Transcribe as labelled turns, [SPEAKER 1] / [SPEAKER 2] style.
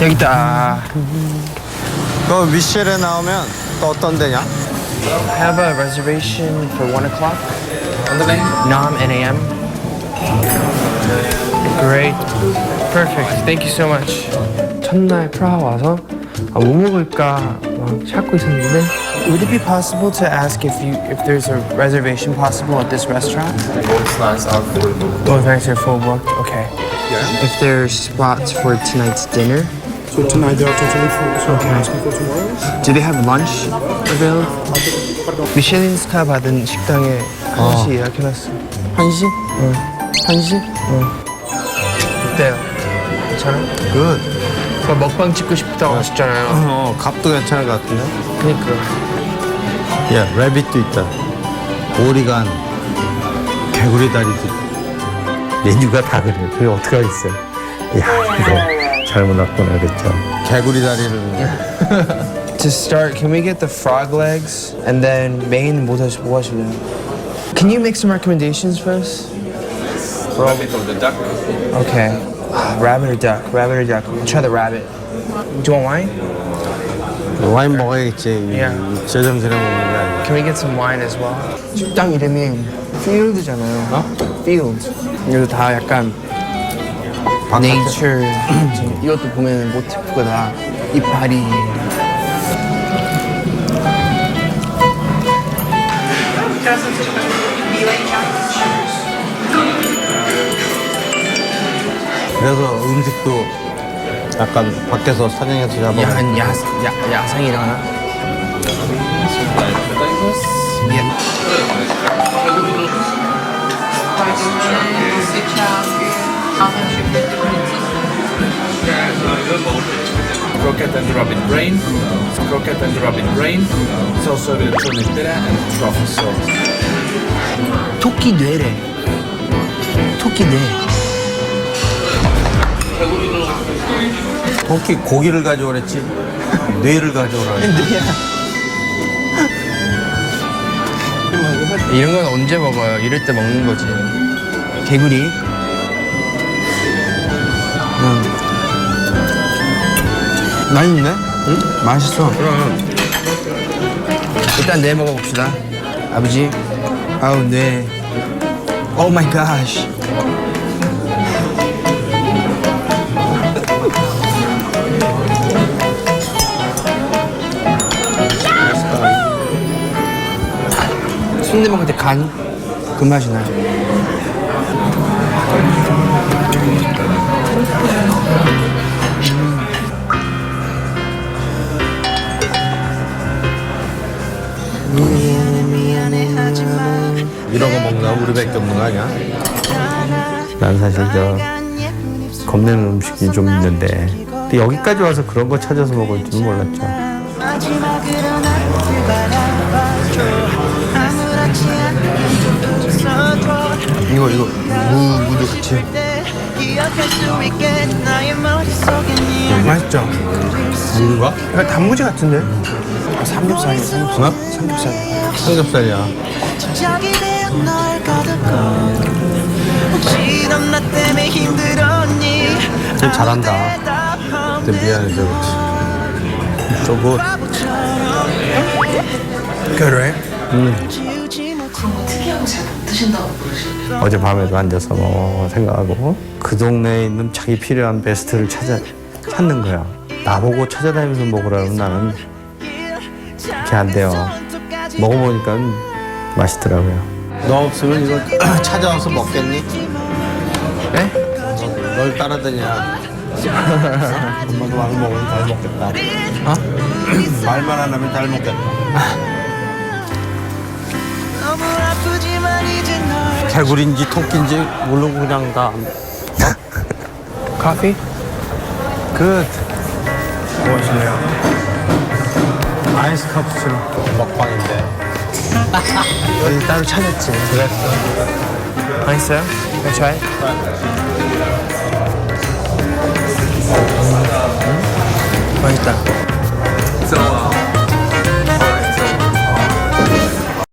[SPEAKER 1] 여기 있다.
[SPEAKER 2] 너 미셸에 나오면 또 어떤 데냐?
[SPEAKER 1] I have a reservation for 1 o'clock. Nam NAM. Great. Perfect. Thank you so much. 첫날 프라하 와서 뭐 먹을까 막 찾고 있었는데 Would it be possible to ask if there's a reservation possible at this restaurant?
[SPEAKER 3] Both nights are full booked.
[SPEAKER 1] Both nights are full booked. Okay.
[SPEAKER 3] Yeah.
[SPEAKER 1] If there's spots for tonight's dinner,
[SPEAKER 4] So tonight they are totally full, so I'm asking for tomorrow.
[SPEAKER 1] do they have lunch available? 미슐린 스타 받은 식당에 한시 예약해놨어.
[SPEAKER 2] 한시?
[SPEAKER 1] 응.
[SPEAKER 2] 한시?
[SPEAKER 1] 어때요? 괜찮아?
[SPEAKER 2] 굿.
[SPEAKER 1] 그 먹방 찍고 싶다고 하셨잖아요.
[SPEAKER 2] 값도 괜찮을 것 같은데?
[SPEAKER 1] 그니까.
[SPEAKER 2] 야, 래빗도 있다. 오리간, 개구리 다리도 있다.
[SPEAKER 5] 메뉴가 다 그래. 그게 어떻게 하겠어요? 야, 이거 잘못 놨구나 그랬죠.
[SPEAKER 2] 개구리 다리를.
[SPEAKER 1] To start, can we get the frog legs and then main 뭐 하실래요? Can you make some recommendations for us?
[SPEAKER 3] Rabbit or the duck?
[SPEAKER 1] Okay. Rabbit or duck? Rabbit or duck? We'll try the rabbit. Do you want wine?
[SPEAKER 2] 와인 먹어야겠지.
[SPEAKER 1] Yeah.
[SPEAKER 2] 저점스레 먹는 게 아니라.
[SPEAKER 1] Can we get some wine as well? 식당 이름이 Field잖아요.
[SPEAKER 2] 어?
[SPEAKER 1] Field. 이것도 다 약간 Nature. 이것도 보면 모티프가 다 이파리.
[SPEAKER 2] 그래서 음식도 약간 밖에서 사냥해서 잡아.
[SPEAKER 1] 약간 야상이라나?
[SPEAKER 3] Croquette and rabbit brain. Croquette and rabbit brain. It's also with tortilla and truffle sauce.
[SPEAKER 1] 토끼 뇌래. 토끼 뇌.
[SPEAKER 2] 토끼 고기를 가져오랬지. 뇌를 가져오라.
[SPEAKER 1] 이런 건 언제 먹어요? 이럴 때 먹는 거지. 개구리.
[SPEAKER 2] 맛있네? 응? 맛있어.
[SPEAKER 1] 그럼 일단 뇌 먹어봅시다. 아버지. 아우 뇌. 오 마이 갓. 순대 먹을 때 간 그 맛이 나요.
[SPEAKER 2] 이런 거 먹나? 우리밖에 없는 거 아니야?
[SPEAKER 5] 난 사실 겁내는 음식이 좀 있는데 근데 여기까지 와서 그런 거 찾아서 먹을 줄은 몰랐죠.
[SPEAKER 1] 이거 무도 같이. 맛있죠?
[SPEAKER 2] 무가?
[SPEAKER 1] 약간 단무지 같은데? 삼겹살이에요, 삼겹살.
[SPEAKER 2] 어?
[SPEAKER 1] 삼겹살.
[SPEAKER 2] 삼겹살이야. 좀 잘한다. 근데 미안해, 그렇지. 저거
[SPEAKER 1] 그래?
[SPEAKER 6] 특이하고 잘 못 드신다고 그러시는데
[SPEAKER 5] 어젯밤에도 앉아서 뭐 생각하고 그 동네에 있는 자기 필요한 베스트를 찾는 거야. 나보고 찾아다니면서 먹으라면 나는 그렇게 안 돼요. 먹어보니까 맛있더라고요.
[SPEAKER 2] 너 없으면 이거 찾아와서 먹겠니?
[SPEAKER 1] 네?
[SPEAKER 2] 널 따라다녀. 엄마도 말 먹으면 잘 먹겠다.
[SPEAKER 1] 어?
[SPEAKER 2] 말만 안 하면 잘 먹겠다. 개구리인지 토끼인지 모르고 그냥 다.
[SPEAKER 1] 커피?
[SPEAKER 2] 굿.
[SPEAKER 1] 뭐 하실래요?
[SPEAKER 2] 아이스 카푸치노. 먹방인데.
[SPEAKER 1] 여기 따로 찾았지.
[SPEAKER 2] 그랬어.
[SPEAKER 1] 맛있어요? Can I try it? 맛있다.
[SPEAKER 3] So